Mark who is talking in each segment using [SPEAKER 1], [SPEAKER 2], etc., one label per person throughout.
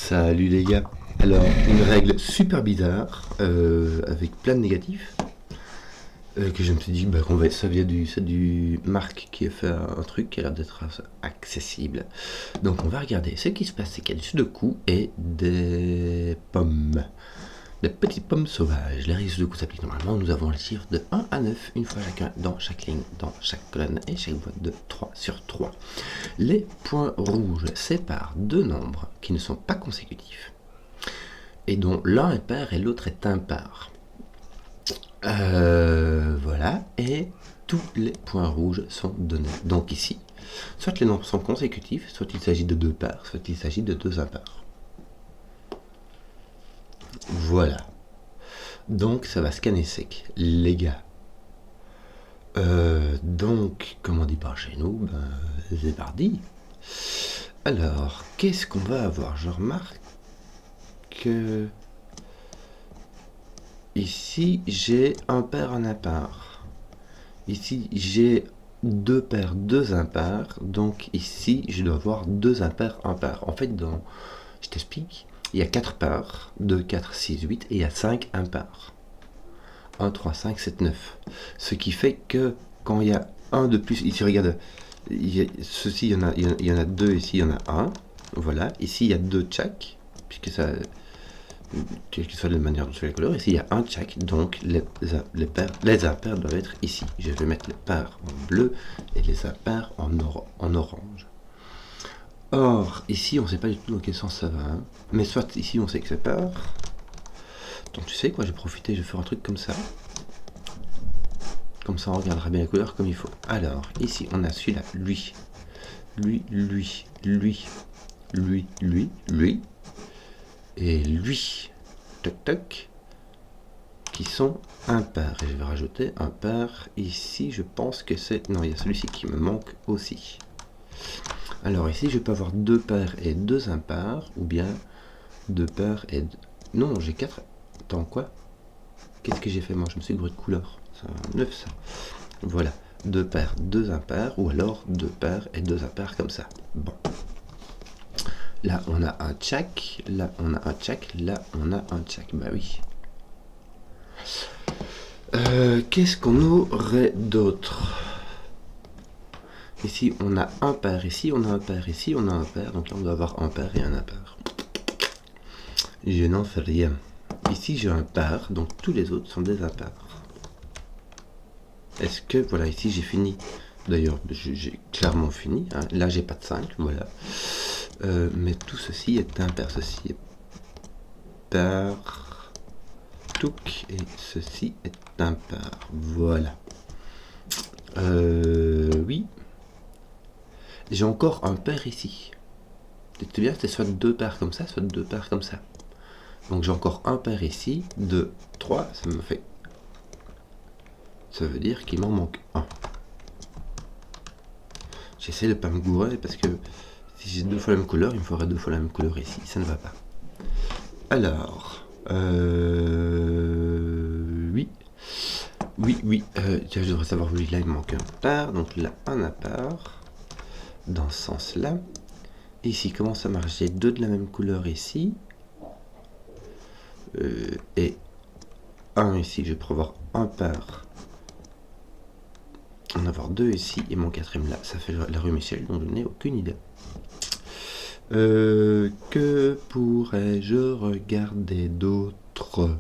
[SPEAKER 1] Salut les gars. Alors, une règle super bizarre, avec plein de négatifs, que je me suis dit ça vient c'est du Marc qui a fait un truc qui a l'air d'être accessible. Donc on va regarder. Ce qui se passe, c'est qu'il y a du sudoku et des pommes. Des petites pommes sauvages. Les règles sudoku s'appliquent normalement. Nous avons les chiffres de 1 à 9, une fois chacun, dans chaque ligne, dans chaque colonne et chaque boîte de 3 sur 3. Les points rouges séparent deux nombres qui ne sont pas consécutifs et dont l'un est pair et l'autre est impar. Voilà, et tous les points rouges sont donnés. Donc ici, soit les nombres sont consécutifs, soit il s'agit de deux pairs, soit il s'agit de deux impairs. Voilà. Donc ça va scanner sec, les gars. Donc, comme on dit par chez nous, c'est parti. Alors, qu'est-ce qu'on va avoir? Je remarque que ici j'ai un pair, un impar. Ici j'ai deux paires, deux impairs. Donc ici je dois avoir deux impairs, un pair. En fait, je t'explique, il y a 4 paires, 2, 4, 6, 8 et il y a 5 impairs. 1, 3, 5, 7, 9. Ce qui fait que quand il y a un de plus, ici regarde, ceci il y en a deux, ici il y en a un. Voilà, ici il y a deux chaque, puisque ça, quelle que soit la manière dont les couleurs, ici il y a un chaque, donc les impairs doivent être ici. Je vais mettre les pairs en bleu et les impairs en orange. Or, ici on ne sait pas du tout dans quel sens ça va, hein. Mais soit ici on sait que c'est pair. Donc tu sais quoi, je vais profiter, je vais faire un truc comme ça. Comme ça on regardera bien la couleur comme il faut. Alors, ici on a celui-là, lui, et lui, toc toc, qui sont impairs. Et je vais rajouter un pair ici, je pense que c'est... Non, il y a celui-ci qui me manque aussi. Alors ici je peux avoir deux pairs et deux impairs, ou bien deux pairs et... Non, j'ai 4... Attends, quoi? Qu'est-ce que j'ai fait moi? Je me suis gouré de couleur. C'est un 9 ça. Voilà, deux paires, deux impairs, ou alors deux paires et deux impairs comme ça. Bon. Là on a un tchak, là on a un tchak, là on a un tchak. Bah oui. Qu'est-ce qu'on aurait d'autre? Ici on a un pair, ici on a un pair, ici on a un pair. Donc là on doit avoir un pair et un impair. Je n'en fais rien. Ici j'ai un pair, donc tous les autres sont des impairs. Est-ce que, voilà, ici j'ai fini. D'ailleurs, j'ai clairement fini, hein. Là j'ai pas de 5, voilà. Mais tout ceci est impair. Ceci est pair. Touc, et ceci est impair. Voilà. Oui. J'ai encore un pair ici. C'est bien, c'est soit deux paires comme ça, soit deux paires comme ça. Donc j'ai encore un pair ici, 2, 3, ça me fait... Ça veut dire qu'il m'en manque un. J'essaie de pas me gourer parce que si j'ai deux fois la même couleur, il me faudrait deux fois la même couleur ici. Ça ne va pas. Alors, oui. Oui. Tiens, je devrais savoir où là il me manque un pair. Donc là, un impar. Dans ce sens-là. Ici, comment ça marche? J'ai deux de la même couleur ici. Et un ici. Je vais prévoir un pair. En avoir deux ici et mon quatrième là, ça fait la rue Michel, donc je n'ai aucune idée. Que pourrais-je regarder d'autre?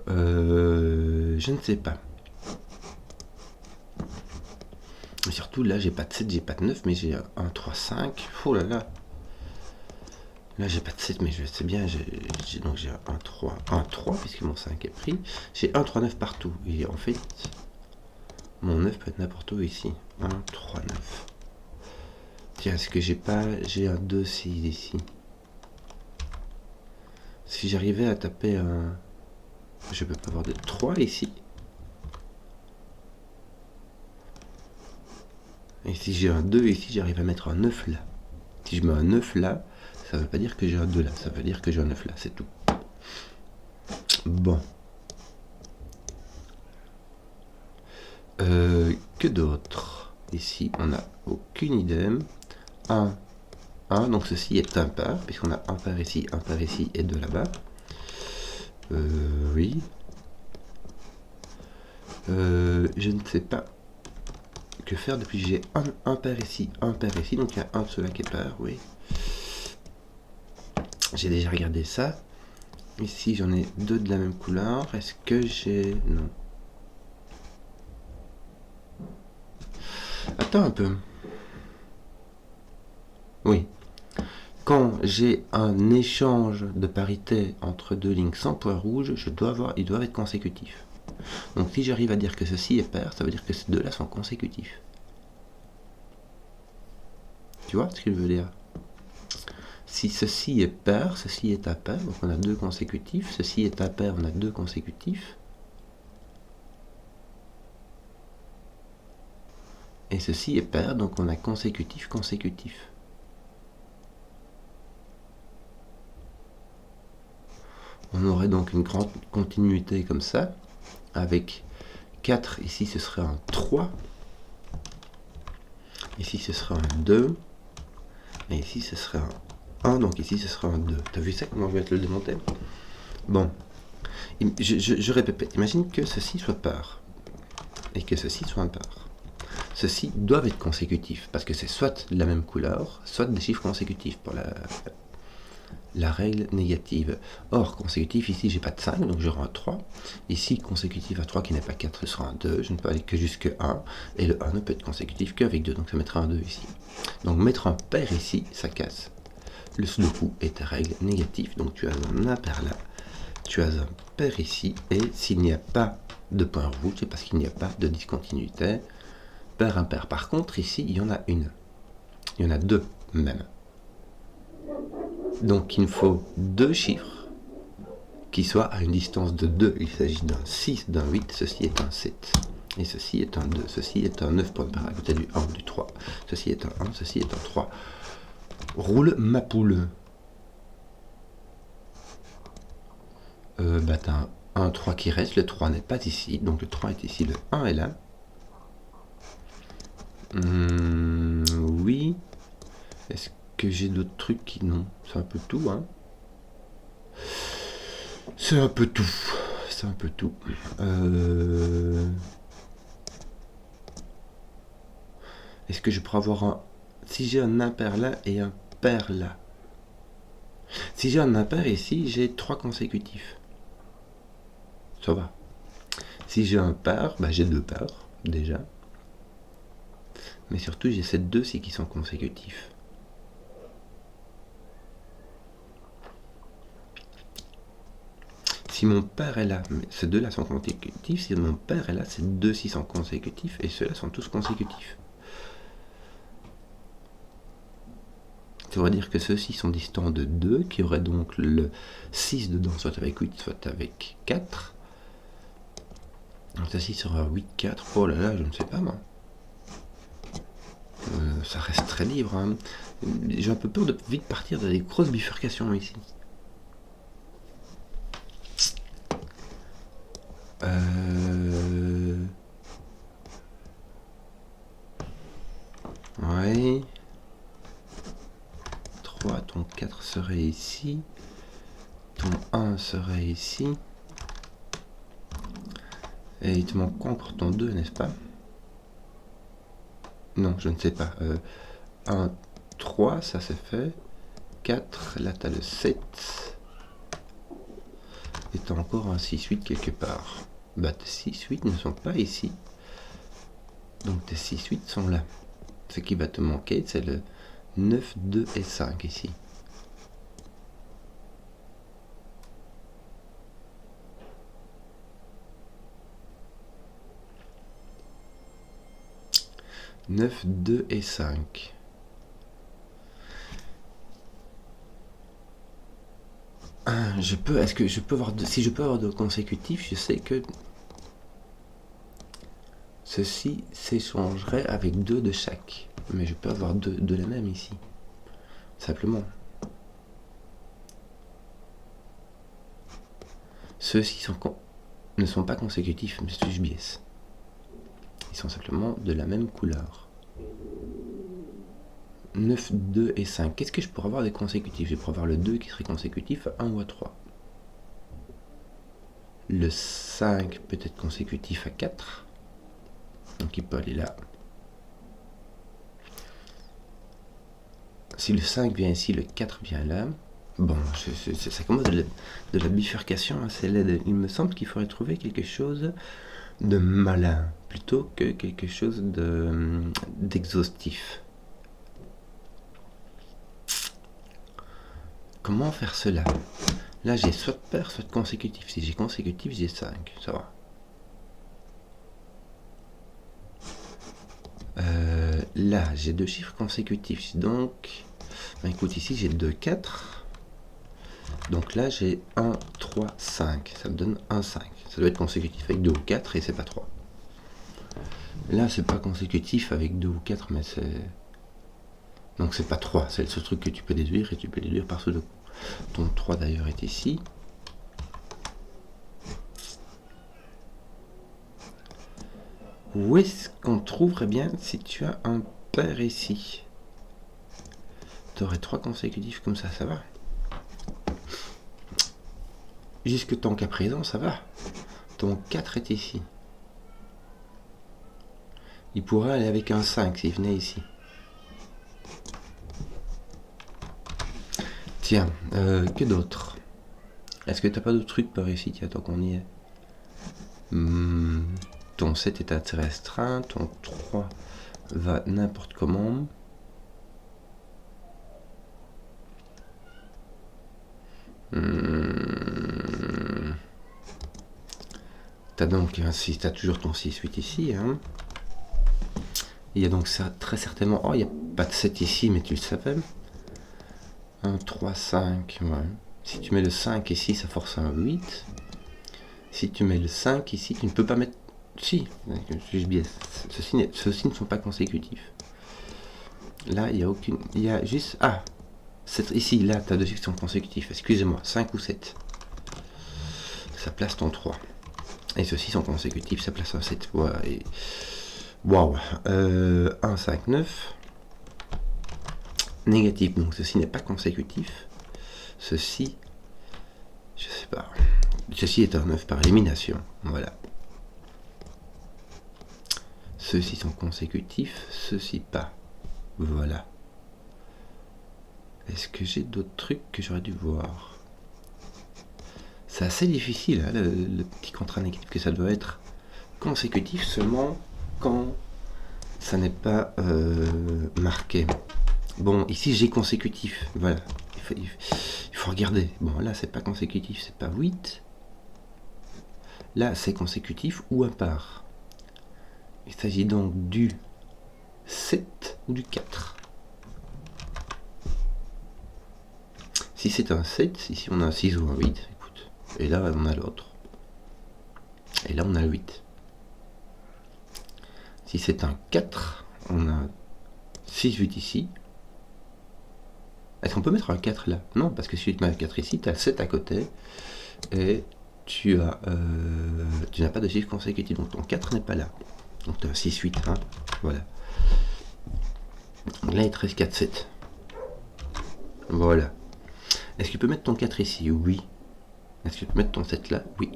[SPEAKER 1] Je ne sais pas. Et surtout là j'ai pas de 7, j'ai pas de 9, mais j'ai 1, 3, 5. Oh là là. Là j'ai pas de 7, mais je sais bien, donc j'ai 1, 3, 1, 3, puisque mon 5 est pris. J'ai 1, 3, 9 partout. Et en fait, mon 9 peut être n'importe où ici. 1, 3, 9. Tiens, est-ce que j'ai pas... J'ai un 2, 6 ici. Si j'arrivais à taper un... Je peux pas avoir de 3 ici. Et si j'ai un 2 ici, j'arrive à mettre un 9 là. Si je mets un 9 là, ça veut pas dire que j'ai un 2 là. Ça veut dire que j'ai un 9 là, c'est tout. Bon. Que d'autre? Ici, on n'a aucune idée. 1, 1, donc ceci est impair, puisqu'on a un pair ici et 2 là-bas. Oui. Je ne sais pas que faire depuis que j'ai un pair ici, donc il y a un de ceux-là qui est pair, oui. J'ai déjà regardé ça. Ici j'en ai 2 de la même couleur. Est-ce que j'ai... Non. Attends un peu. Oui. Quand j'ai un échange de parité entre deux lignes sans point rouge, ils doivent être consécutifs. Donc si j'arrive à dire que ceci est pair, ça veut dire que ces deux-là sont consécutifs. Tu vois ce que je veux dire? Si ceci est pair, ceci est impair, donc on a 2 consécutifs. Ceci est impair, on a 2 consécutifs. Et ceci est pair, donc on a consécutif, consécutif. On aurait donc une grande continuité comme ça, avec 4, ici ce serait un 3, ici ce serait un 2, et ici ce serait un 1, donc ici ce serait un 2. T'as vu ça, comment je vais te le démonter? Bon, je répète, imagine que ceci soit pair, et que ceci soit impair. Ceux-ci doivent être consécutifs, parce que c'est soit la même couleur, soit des chiffres consécutifs pour la règle négative. Or, consécutif, ici, j'ai pas de 5, donc j'aurai un 3. Ici, consécutif à 3 qui n'est pas 4, ce sera un 2. Je ne peux aller que jusqu'à 1. Et le 1 ne peut être consécutif qu'avec 2, donc ça mettra un 2 ici. Donc mettre un pair ici, ça casse. Le sudoku est ta règle négative, donc tu as un impair là, tu as un pair ici, et s'il n'y a pas de point rouge, c'est parce qu'il n'y a pas de discontinuité. Pair, impair. Par contre, ici, il y en a une. Il y en a 2 même. Donc il me faut 2 chiffres qui soient à une distance de 2. Il s'agit d'un 6, d'un 8, ceci est un 7. Et ceci est un 2, ceci est un 9 pour ne pas rajouter du 1, du 3. Ceci est un 1, ceci est un 3. Roule ma poule. T'as un 3 qui reste, le 3 n'est pas ici, donc le 3 est ici, le 1 est là. Oui. Est-ce que j'ai d'autres trucs qui... Non, c'est un peu tout, hein. C'est un peu tout. C'est un peu tout. Est-ce que je pourrais avoir un... Si j'ai un impair là et un pair là. Si j'ai un impair ici, j'ai 3 consécutifs. Ça va. Si j'ai un pair, j'ai 2 pairs, déjà. Mais surtout, j'ai ces 2-ci qui sont consécutifs. Si mon pair est là, mais ces 2-là sont consécutifs, si mon pair est là, ces 2-ci sont consécutifs, et ceux-là sont tous consécutifs. Ça veut dire que ceux-ci sont distants de 2, qui aurait donc le 6 dedans, soit avec 8, soit avec 4. Donc ceci sera 8, 4. Oh là là, je ne sais pas moi. Ça reste très libre, hein. J'ai un peu peur de vite partir dans des grosses bifurcations ici. Ouais. 3, ton 4 serait ici. Ton 1 serait ici. Et il te manque quoi pour ton 2, n'est-ce pas? Non, je ne sais pas. 1, 3, ça c'est fait. 4, là tu as le 7. Et tu as encore un 6, 8 quelque part. Tes 6, 8 ne sont pas ici. Donc tes 6, 8 sont là. Ce qui va te manquer, c'est le 9, 2 et 5 ici. « 9, 2 et 5. Est-ce que je peux avoir si je peux avoir de consécutifs, je sais que ceci s'échangerait avec 2 de chaque. Mais je peux avoir 2 de la même ici. Simplement. Ceux-ci ne sont pas consécutifs, mais c'est biais. Ils sont simplement de la même couleur. 9, 2 et 5. Qu'est-ce que je pourrais avoir des consécutifs? Je pourrais avoir le 2 qui serait consécutif à 1 ou à 3. Le 5 peut être consécutif à 4. Donc il peut aller là. Si le 5 vient ici, le 4 vient là. Bon, ça commence de la bifurcation assez laide. Il me semble qu'il faudrait trouver quelque chose de malin plutôt que quelque chose d'exhaustif. Comment faire cela? Là, j'ai soit pair, soit consécutif. Si j'ai consécutif, j'ai 5. Ça va. Là, j'ai 2 chiffres consécutifs. Donc, ben écoute, ici, j'ai 2, 4. Donc là, j'ai 1, 3, 5. Ça me donne 1, 5. Ça doit être consécutif avec 2 ou 4 et c'est pas 3. Là, c'est pas consécutif avec 2 ou 4, mais c'est... Donc c'est pas 3. C'est ce truc que tu peux déduire et tu peux déduire par ce deux. Ton 3 d'ailleurs est ici. Où est-ce qu'on trouverait bien si tu as un pair ici? Tu aurais 3 consécutifs comme ça va. Jusque tant qu'à présent, ça va. Ton 4 est ici. Il pourrait aller avec un 5 s'il venait ici. Tiens, que d'autre? Est-ce que t'as pas d'autres trucs par ici? Tiens, tant qu'on y est. Ton 7 est assez restreint. Ton 3 va n'importe comment. T'as donc un 6, t'as toujours ton 6, 8 ici. Hein. Il y a donc ça très certainement... Oh, il n'y a pas de 7 ici, mais tu le savais. 1, 3, 5, ouais. Si tu mets le 5 ici, ça force un 8. Si tu mets le 5 ici, tu ne peux pas mettre... Si, je biaise. Ceux-ci ne sont pas consécutifs. Là, il n'y a aucune... Il y a juste... Ah, ici, là, tu as 2 chiffres qui sont consécutifs. Excusez-moi, 5 ou 7. Ça place ton 3. Et ceux-ci sont consécutifs, ça place un 7. Ouais, waouh. 1, 5, 9. Négatif, donc ceci n'est pas consécutif. Ceci, je sais pas. Ceci est un 9 par élimination. Voilà. Ceux-ci sont consécutifs, ceux-ci pas. Voilà. Est-ce que j'ai d'autres trucs que j'aurais dû voir? C'est assez difficile, hein, le petit contrat négatif que ça doit être consécutif seulement quand ça n'est pas marqué. Bon, ici j'ai consécutif, voilà. Il faut regarder. Bon, là c'est pas consécutif, c'est pas 8. Là c'est consécutif ou impar. Il s'agit donc du 7 ou du 4. Si c'est un 7, ici on a un 6 ou un 8, écoute. Et là on a l'autre. Et là on a le 8. Si c'est un 4, on a 6, 8 ici. Est-ce qu'on peut mettre un 4 là? Non, parce que si tu mets un 4 ici, tu as le 7 à côté. Et tu n'as pas de chiffre consécutif. Donc ton 4 n'est pas là. Donc tu as 6, 8. Hein, voilà. Là, il te reste 4, 7. Voilà. Est-ce que tu peux mettre ton 4 ici? Oui. Est-ce que tu peux mettre ton 7 là? Oui.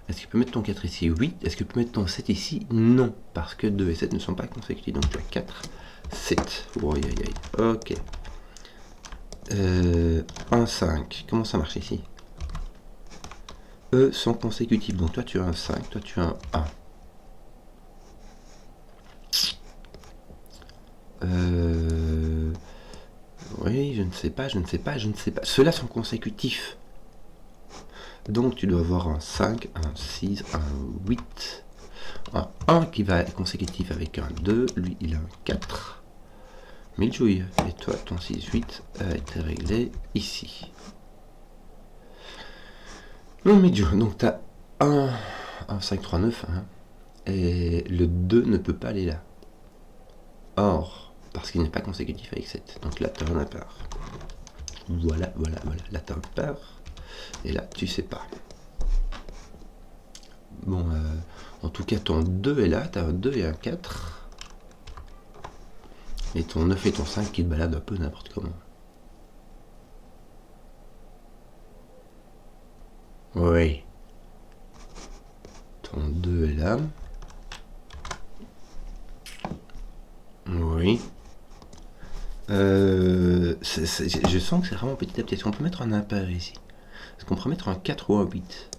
[SPEAKER 1] Est-ce que tu peux mettre ton 4 ici? Oui. Est-ce que tu peux mettre ton 7 ici? Non. Parce que 2 et 7 ne sont pas consécutifs. Donc tu as 4, 7. Oh, aïe, aïe, aïe. Ok. 1, 5. Comment ça marche ici? Eux sont consécutifs. Donc toi tu as un 5, toi tu as un 1. Oui, je ne sais pas. Ceux-là sont consécutifs. Donc tu dois avoir un 5, un 6, un 8, un 1 qui va être consécutif avec un 2. Lui, il a un 4. Mille jouilles. Et toi, ton 6, 8 a été réglé ici. Non, mais donc tu as 1, 5, 3, 9. Hein, et le 2 ne peut pas aller là. Or, parce qu'il n'est pas consécutif avec 7. Donc là, tu as un impar. Voilà. Là, tu as un impar. Et là, tu sais pas. Bon, en tout cas, ton 2 est là. Tu as un 2 et un 4. Et ton 9 et ton 5 qui te baladent un peu n'importe comment. Oui. Ton 2 est là. Oui. Je sens que c'est vraiment petit à petit. Est-ce qu'on peut mettre un impair ici? Est-ce qu'on pourrait mettre un 4 ou un 8?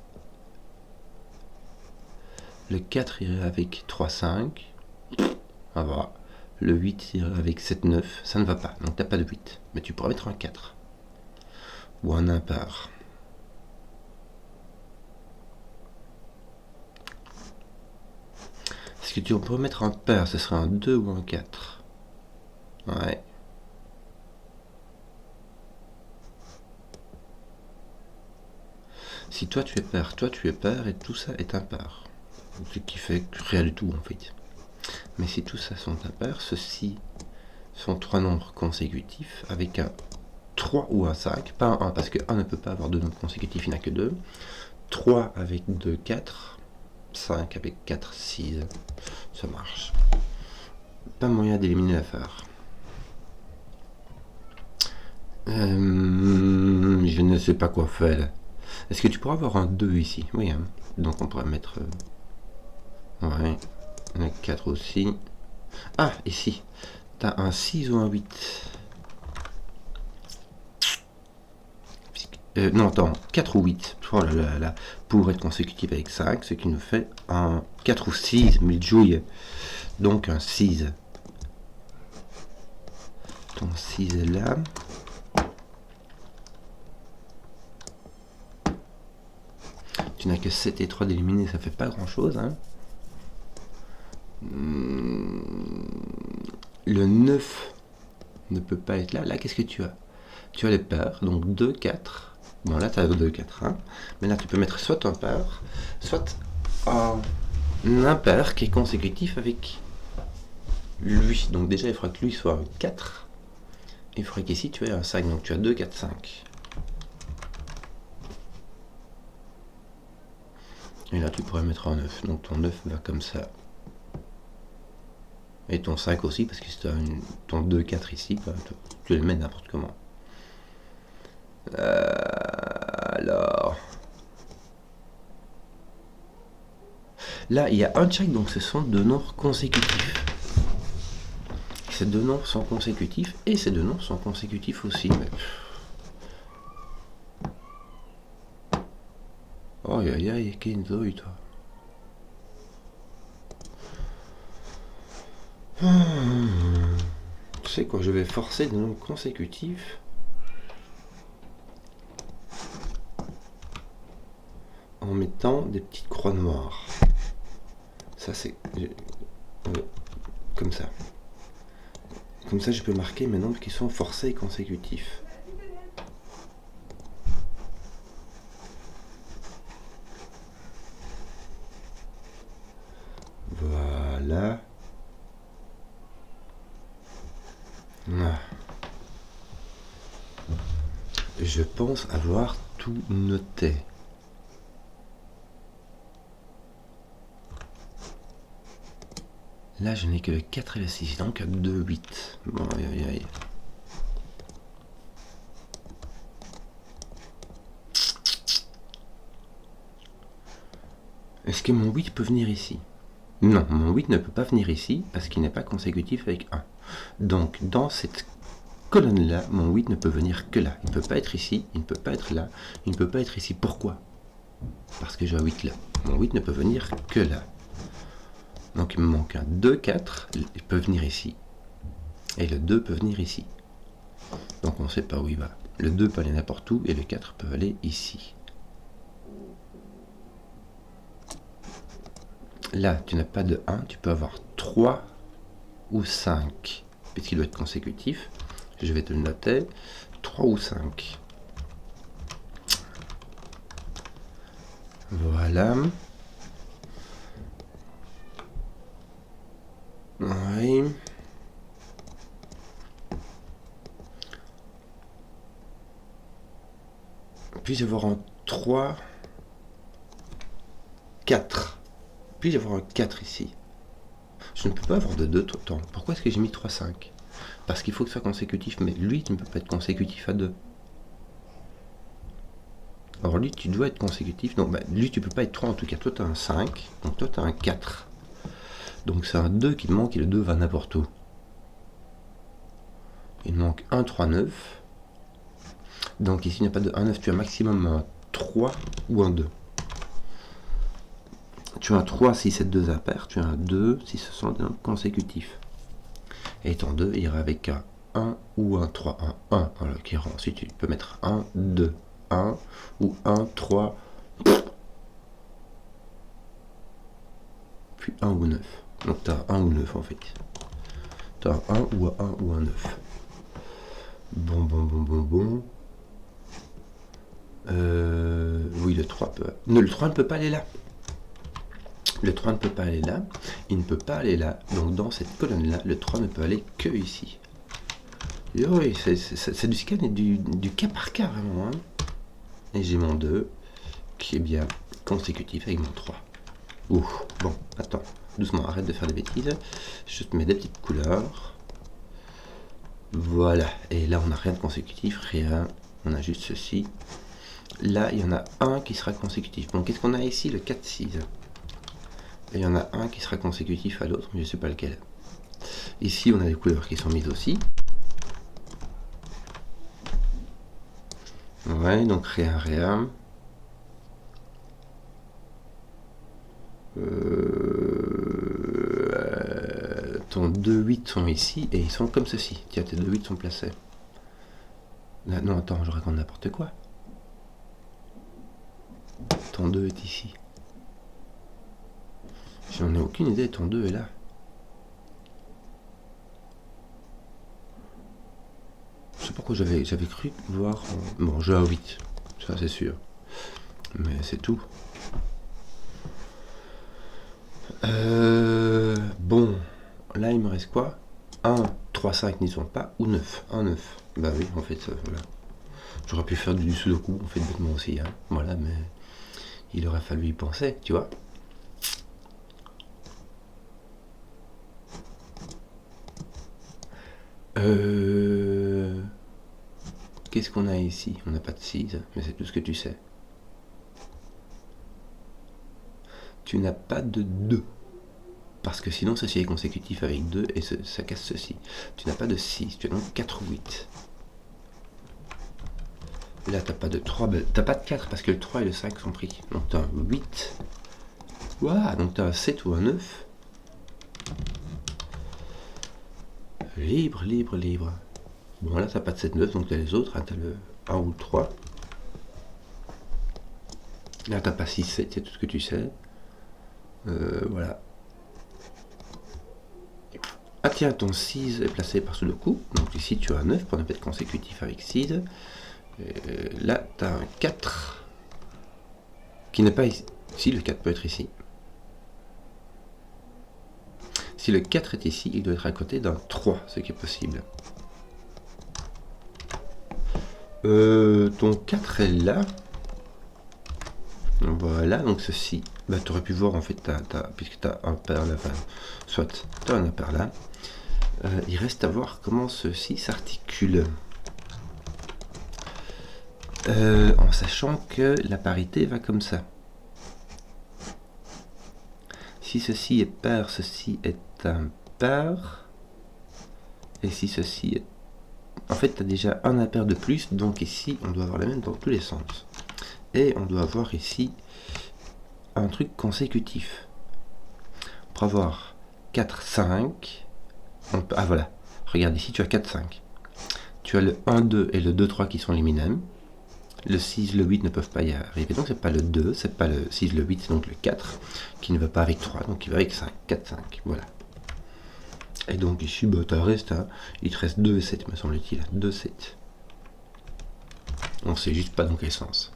[SPEAKER 1] Le 4 irait avec 3, 5. Ça va. Le 8 irait avec 7, 9. Ça ne va pas. Donc t'as pas de 8. Mais tu pourrais mettre un 4. Ou un impair. Est-ce que tu pourrais mettre un pair? Ce serait un 2 ou un 4? Ouais. Si toi tu es pair et tout ça est impair. Ce qui fait rien du tout en fait. Mais si tout ça sont impairs, ceux-ci sont trois nombres consécutifs avec un 3 ou un 5, pas un 1 parce que 1 ne peut pas avoir deux nombres consécutifs, il n'y en a que 2. 3 avec 2, 4. 5 avec 4, 6. Ça marche. Pas moyen d'éliminer l'affaire. Je ne sais pas quoi faire. Est-ce que tu pourrais avoir un 2 ici? Oui, hein. Donc on pourrait mettre... ouais, un 4 aussi. Ah, ici. T'as un 6 ou un 8? Non, attends, 4 ou 8. Oh là là là. Pour être consécutif avec 5, ce qui nous fait un 4 ou 6, mille jouilles. Donc un 6. Ton 6 est là. Tu n'as que 7 et 3 d'éliminer, ça fait pas grand chose. Hein. Le 9 ne peut pas être là. Là, qu'est-ce que tu as? Tu as les pairs, donc 2, 4. Bon, là, tu as 2, 4. Hein. Mais là, tu peux mettre soit un pair, soit un impair qui est consécutif avec lui. Donc déjà, il faudra que lui soit un 4. Il faudrait qu'ici, tu aies un 5. Donc tu as 2, 4, 5. Et là, tu pourrais mettre un 9. Donc ton 9 va comme ça. Et ton 5 aussi, parce que si tu as ton 2, 4 ici, bah, tu le mets n'importe comment. Alors... là, il y a un check, donc ce sont deux nombres consécutifs. Ces deux nombres sont consécutifs, et ces deux nombres sont consécutifs aussi. Mais... oh, aïe aïe, Kenzo, toi. Tu sais quoi, je vais forcer des nombres consécutifs. En mettant des petites croix noires. Ça c'est... comme ça. Comme ça je peux marquer mes nombres qui sont forcés et consécutifs. Voilà. Ah. Je pense avoir tout noté. Là, je n'ai que le 4 et le 6, donc 2, 8. Bon, aïe, aïe. Est-ce que mon 8 peut venir ici? Non, mon 8 ne peut pas venir ici parce qu'il n'est pas consécutif avec 1. Donc, dans cette colonne-là, mon 8 ne peut venir que là. Il ne peut pas être ici, il ne peut pas être là, il ne peut pas être ici. Pourquoi? Parce que j'ai un 8 là. Mon 8 ne peut venir que là. Donc il me manque un 2, 4, il peut venir ici. Et le 2 peut venir ici. Donc on ne sait pas où il va. Le 2 peut aller n'importe où et le 4 peut aller ici. Là, tu n'as pas de 1, tu peux avoir 3 ou 5, puisqu'il doit être consécutif. Je vais te le noter. 3 ou 5. Voilà. Oui. Puis-je avoir un 3, 4. Puis-je avoir un 4 ici? Je ne peux pas avoir de 2 tout le temps. Pourquoi est-ce que j'ai mis 3, 5? Parce qu'il faut que ce soit consécutif, mais lui, tu ne peux pas être consécutif à 2. Alors lui, tu dois être consécutif. Donc bah, lui, tu peux pas être 3 en tout cas. Toi, tu as un 5. Donc toi, tu as un 4. Donc c'est un 2 qui te manque et le 2 va n'importe où. Il manque un 3, 9. Donc ici, il n'y a pas de 1, 9. Tu as maximum un 3 ou un 2. Tu as un 3 si c'est 2 impairs. Tu as un 2 si ce sont des nombres consécutifs. Et ton 2 ira avec un 1 ou un 3. Un 1 en l'occurrence. Ensuite, tu peux mettre 1, 2, 1 ou 1, 3. Puis 1 ou 9. Donc tu as 1 ou 9 en fait. Tu as un 1 ou un 1 ou un 9. Bon. Oui, le 3 peut... Non, le 3 ne peut pas aller là. Le 3 ne peut pas aller là. Il ne peut pas aller là. Donc dans cette colonne-là, le 3 ne peut aller que ici. Et oui, c'est du scan et du cas par cas vraiment. Hein. Et j'ai mon 2 qui est bien consécutif avec mon 3. Ouh, bon, attends. Doucement, arrête de faire des bêtises. Je te mets des petites couleurs. Voilà. Et là, on n'a rien de consécutif, rien. On a juste ceci. Là, il y en a un qui sera consécutif. Donc, qu'est-ce qu'on a ici? Le 4, 6. Et il y en a un qui sera consécutif à l'autre, mais je ne sais pas lequel. Ici, on a les couleurs qui sont mises aussi. Ouais, donc rien. Ton 2, 8 sont ici et ils sont comme ceci. Tiens, tes 2, 8 sont placés. Là, non, attends, je raconte n'importe quoi. Ton 2 est ici. J'en ai aucune idée, ton 2 est là. Je sais pas pourquoi j'avais cru voir... Bon, je vais à 8, ça c'est sûr. Mais c'est tout. Bon, là il me reste quoi? 1, 3, 5 n'y sont pas, ou 9. 1, 9. Bah oui, en fait, voilà. J'aurais pu faire du sudoku, en fait, bêtement aussi, hein. Voilà, mais il aurait fallu y penser, tu vois. Qu'est-ce qu'on a ici? On n'a pas de 6, mais c'est tout ce que tu sais. Tu n'as pas de 2. Parce que sinon, ceci est consécutif avec 2 et ça casse ceci. Tu n'as pas de 6, tu as donc 4 ou 8. Là, tu n'as pas de 3, tu n'as pas de 4 parce que le 3 et le 5 sont pris. Donc tu as un 8. Waouh, donc tu as un 7 ou un 9. Libre. Bon, là, tu n'as pas de 7, 9, donc tu as les autres. Hein, tu as le 1 ou le 3. Là, tu n'as pas 6, 7, c'est tout ce que tu sais. Voilà. Ah tiens, ton 6 est placé par-dessous le coup. Donc ici, tu as un 9 pour ne pas être consécutif avec 6. Là, tu as un 4 qui n'est pas ici. Si, le 4 peut être ici. Si le 4 est ici, il doit être à côté d'un 3, ce qui est possible. Ton 4 est là. Voilà, donc ceci. Bah, tu aurais pu voir en fait, puisque tu as un pair là, enfin, soit tu as un pair là. Il reste à voir comment ceci s'articule. En sachant que la parité va comme ça. Si ceci est pair, ceci est impair. Et si ceci est... En fait, tu as déjà un impair de plus, donc ici, on doit avoir la même dans tous les sens. Et on doit avoir ici un truc consécutif. Pour avoir 4, 5... Ah voilà, regarde ici, tu as 4, 5. Tu as le 1, 2 et le 2, 3 qui sont les minimes. Le 6, le 8 ne peuvent pas y arriver, donc c'est pas le 2, c'est pas le 6, le 8, c'est donc le 4, qui ne va pas avec 3, donc il va avec 5, 4, 5, voilà. Et donc ici, bah, hein, il te reste 2 et 7, me semble-t-il, 2, 7. On sait juste pas dans quel sens.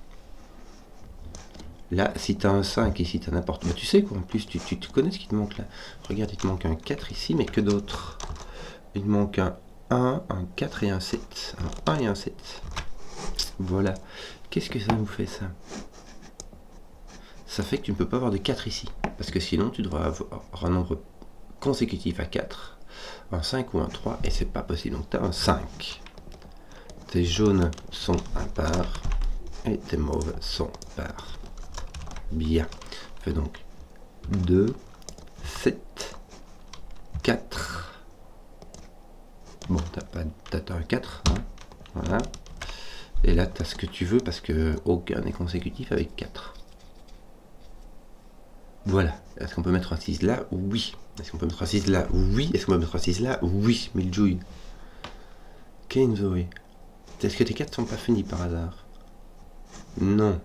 [SPEAKER 1] Là, si tu as un 5 ici, tu as n'importe quoi. Tu sais quoi, en plus, tu connais ce qui te manque là. Regarde, il te manque un 4 ici, mais que d'autres. Il te manque un 1, un 4 et un 7. Un 1 et un 7. Voilà. Qu'est-ce que ça nous fait, ça? Ça fait que tu ne peux pas avoir de 4 ici. Parce que sinon, tu devras avoir un nombre consécutif à 4. un 5 ou un 3, et c'est pas possible. Donc tu as un 5. Tes jaunes sont impairs, et tes mauves sont pairs. Bien. Fais donc 2, 7, 4. Bon, t'as un 4, hein, voilà. Et là, tu as ce que tu veux parce que aucun n'est consécutif avec 4. Voilà. Est-ce qu'on peut mettre un 6 là? Oui. Est-ce qu'on peut mettre un 6 là? Oui. Est-ce qu'on peut mettre un 6 là? Oui. Miljouy. Kenzoé. Est-ce que tes 4 sont pas finis par hasard? Non.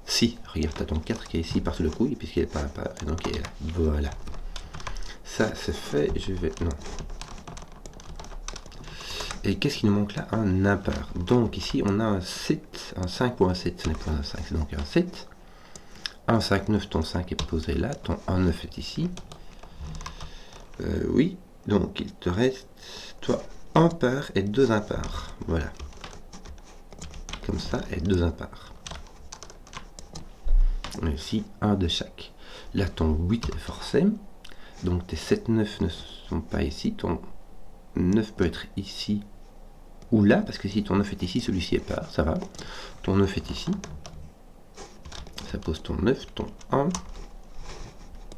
[SPEAKER 1] Si. Regarde, t'as ton 4 qui est ici par-dessus le couille, puisqu'il n'est pas impair. Et donc il est là. Voilà. Ça, c'est fait. Je vais... Non. Et qu'est-ce qui nous manque là? Un impair. Donc ici, on a un 7, un 5 ou un 7. Ce n'est pas un 5, c'est donc un 7. Un 5, 9, ton 5 est posé là. Ton 1, 9 est ici. Oui. Donc il te reste, toi, un pair et 2 impairs. Voilà. Comme ça, et 2 impairs. Et ici, un de chaque. Là, ton 8 est forcé. Donc tes 7, 9 ne sont pas ici. Ton 9 peut être ici ou là, parce que si ton 9 est ici, celui-ci est pair, ça va. Ton 9 est ici. Ça pose ton 9, ton 1,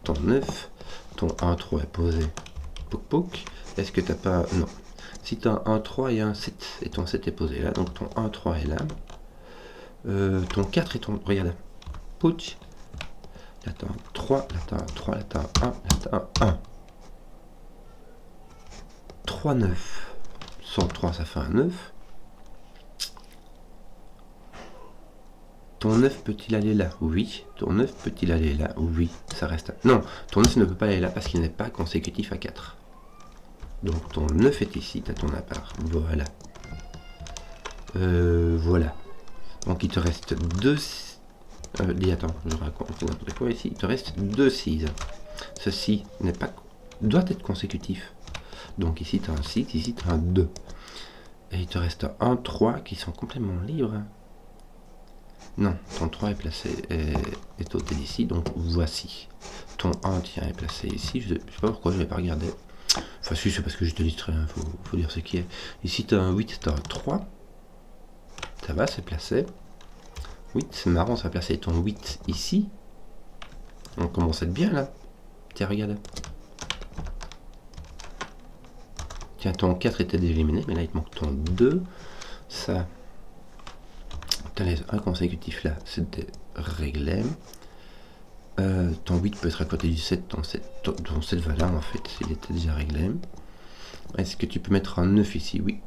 [SPEAKER 1] ton 9, ton 1, 3 est posé. Poc poc. Est-ce que t'as pas... Non. Si tu as un 3 et un 7, et ton 7 est posé là, donc ton 1, 3 est là. Ton 4 et ton... Regarde. Pouch. Là t'as un 3, là t'as un 3, là t'as un 1, là t'as un 1. 3, 9. 103, ça fait un 9. Ton 9 peut-il aller là? Oui. Ton 9 peut-il aller là? Oui. Ça reste... Non, ton 9 ne peut pas aller là parce qu'il n'est pas consécutif à 4. Donc ton 9 est ici, tu as ton impair. Voilà. Voilà. Donc il te reste 2... attends, je raconte n'importe quoi ici. Il te reste 2 6. Ceci n'est pas... doit être consécutif. Donc ici tu as un 6, ici tu as un 2. Et il te reste un 3 qui sont complètement libres. Non, ton 3 est placé, est ôté d'ici, donc voici. Ton 1, tiens, est placé ici. Je sais pas pourquoi, je vais pas regarder. Enfin, si, c'est parce que je te distrais, hein, faut dire ce qui est. Ici, tu as un 8, tu as un 3. Ça va, c'est placé. 8, c'est marrant, ça va placer ton 8 ici. On commence à être bien, là. Tiens, regarde. Tiens, ton 4 était déjà éliminé, mais là, il te manque ton 2. Ça... les 1 consécutif là, c'était réglé. Ton 8 peut être à côté du 7, ton 7 va là en fait, il était déjà réglé. Est-ce que tu peux mettre un 9 ici? Oui.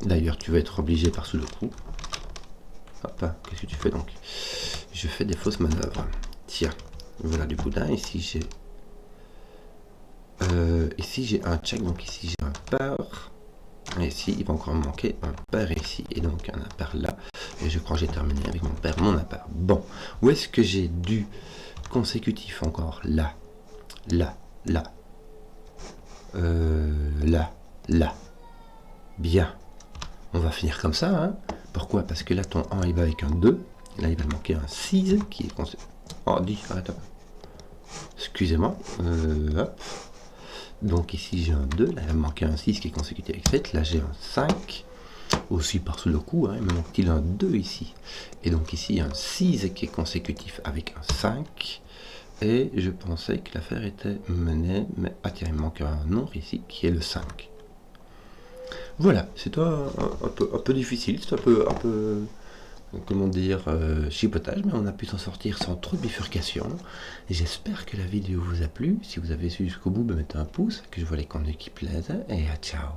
[SPEAKER 1] D'ailleurs, tu vas être obligé par sous le coup. Hop, qu'est-ce que tu fais donc? Je fais des fausses manœuvres. Tiens, voilà du boudin. Ici j'ai un check, donc ici j'ai un pair. Et ici, il va encore me manquer un pair ici, et donc un impair là. Et je crois que j'ai terminé avec mon pair, mon impair. Bon, où est-ce que j'ai du consécutif encore? Là, là, là. Là, là. Bien. On va finir comme ça, hein. Pourquoi? Parce que là, ton 1, il va avec un 2. Là, il va manquer un 6 qui est consécutif. Oh, dis, arrête. Excusez-moi. Hop. Donc ici, j'ai un 2. Là, il va me manquer un 6 qui est consécutif avec 7. Là, j'ai un 5. Aussi par-sous le coup, hein, il me manque-t-il un 2 ici. Et donc ici, il y a un 6 qui est consécutif avec un 5. Et je pensais que l'affaire était menée, mais ah tiens, il me manque un nombre ici qui est le 5. Voilà, c'est un peu difficile, c'est un peu comment dire, chipotage, mais on a pu s'en sortir sans trop de bifurcation. J'espère que la vidéo vous a plu. Si vous avez su jusqu'au bout, mettez un pouce, que je vois les contenus qui plaisent, et à ciao.